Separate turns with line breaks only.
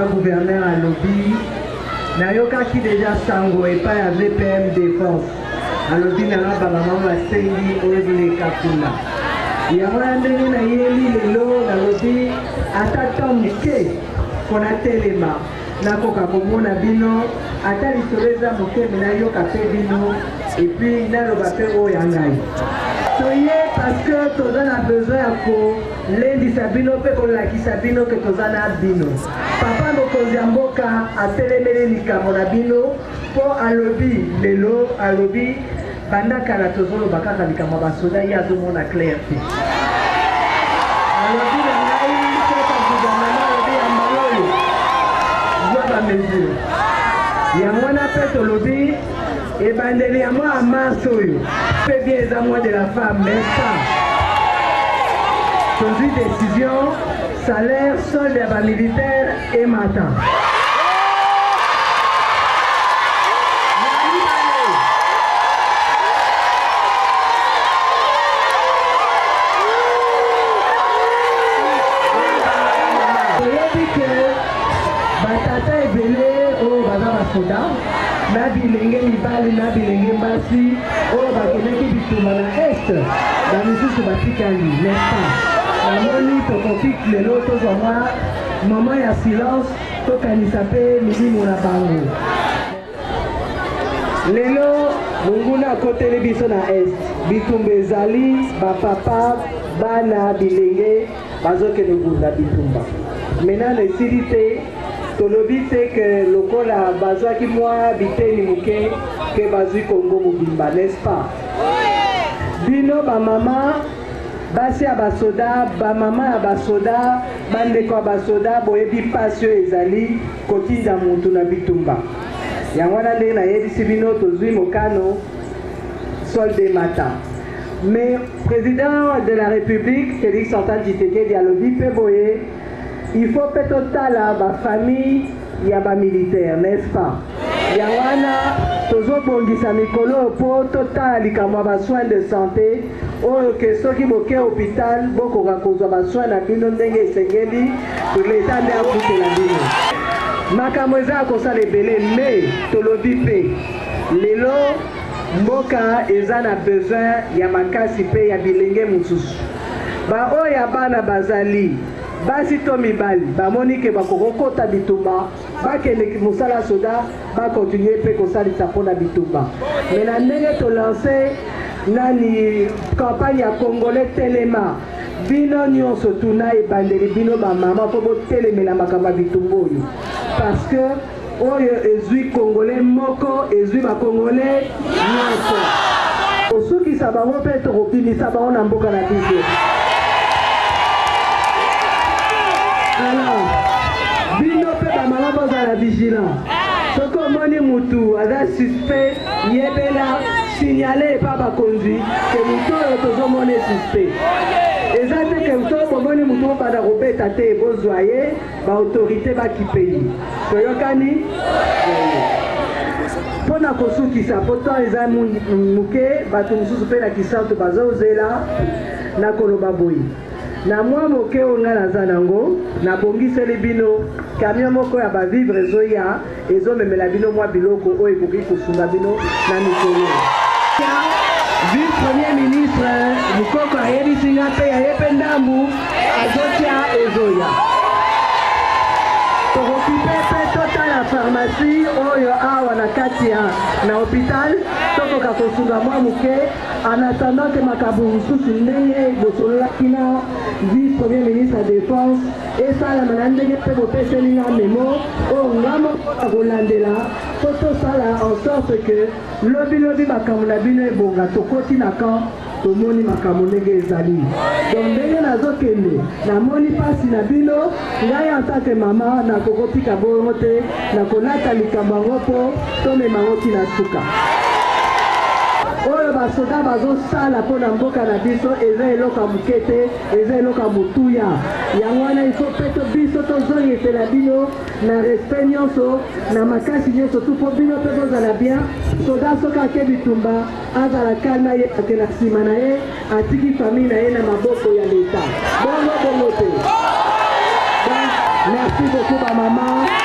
gouverneur à lobby. Nayoka qui déjà sango et pas à VPM défense. À lobby nanga maman va sengi ouvre kakula. Yamana ndenge na yeli lelo na lobby atata muke kona telema. Nakoka komona bino ata lisoleza muke na yoka pe bino et puis na loba pe o yangai. Soyez parce que tous on a besoin de lundi sabino pe ko la ki sabino que tous on a bino. Papa mokonzi mboka atelemele likambo na bino po alobi lelo alobi banda kala tozolo bakaka likambo basoda ya zomona clair te. Alobi na ngai ko ka gouvernement alobi ambaloyo. Voa ba mesure. Ya mwana pe tolobi et bandeli à moi à Marsoyo. Fait bien les amours de la femme, mais pas. Conduit décision, salaire, solde à militaire et matin. Batata est belé au Bazar Soda. Nabi lenge mibali nabi lenge mbasi oyo bakeleki bituma na est na misusu batikali n'est pas namoni tokoki lelo tozwa mwa mama ya silence tokanisa mpe milimo na bango lelo monguna akoteli biso na est bitumba ezali bapapa bana bilenge bazokende ngunda bitumba maintenant esili te tolobi te que lokola bazwaki mwa biteni muke ke bazwi Kongo mobimba n'est-ce pas bino bamama basi ya basoda bamama ya basoda bandeko ya basoda boyebi pasi oyo ezali kotinda mutu na bitumba yango wana ndenge nayebisi bino tozwi mokano solde mata mais président de la République Félix Antoine Tshisekedi alobi mpe boye il faut peut-être la famille yaba militaire, n'est-ce pas? Yawana, tozo bongisa mikolo po total likamwa ba soins de santé oyo ke soki boke hôpital boko kakozwa ba soins na bino ndenge esengeli pour l'état de akute la bino. Makambo eza kosala ebele mais tolobi pe lelo mboka eza na besoin ya makasi pe ya bilenge mosusu. Ba oyo bana bazali basi to mibali bamoni ke bakokota bitumba bakende mosala soda bakontinue pe kosalisa mpona bitumba mais na ndenge tolance nani campagne ya congolais telema bino nyonso tuna ebandeli bino bamama mpo botelemela makambo ya bitumba oyo parce que oyo ezwi congolais moko ezwi bakongolais nyonso osukisa bango mpe tokobimisa bango na mboka na biso. Alors, bino pe ba malabo za la vigilant. Soko moni mutu ada suspect yebela signaler pa ba konduit que mutu tozo moni suspect. Ezate que mutu moni mutu pa da robeta te bozwaye ba autorité ba ki pays. Toyokani pona kosukisa poto eza muke bato mususu pe na kisanto bazozela na koloba boyi. Na mwa moke onga naza nango na bongiseli bino camion moko ya ba vivre ezoya ezomemela bino mwa biloko oyo ekoki kosunga bino na mikolo. Vice Premier Ministre Mukoko ayebisi nga mpe ayepe ndambu azotia ezoya. Tokokipe pe totala pharmacie oyo awa na kati ya na hôpital tokoka kosunga mwa moke en attendant que makambo mosusu ndenge bosololaki na vice premier ministre ya défense esalama na ndenge mpe bopeseli nga memo oyo nga moko akolandela po tosala en sorte que lobilobi makambo na bino ebonga tokoti na camp tomoni makambo ndenge ezali donc ndenge nazokende namoni mpasi na bino ngai en tant que mama nakokotika bongo te nakolata likambo yango mpo tomemango tina suka oyo basoda bazosala mpona mboka na biso eza eloko ya moke te eza eloko ya motuya yango wana ifo mpe biso tozongisela bino na respect nyonso na makasi nyonso tu mpo bino mpe bozala bien soda soki ake bitumba azala kal na ye ake na nsima na ye atiki famille na ye na maboko ya leta bongo bongo te Merci beaucoup, ma maman.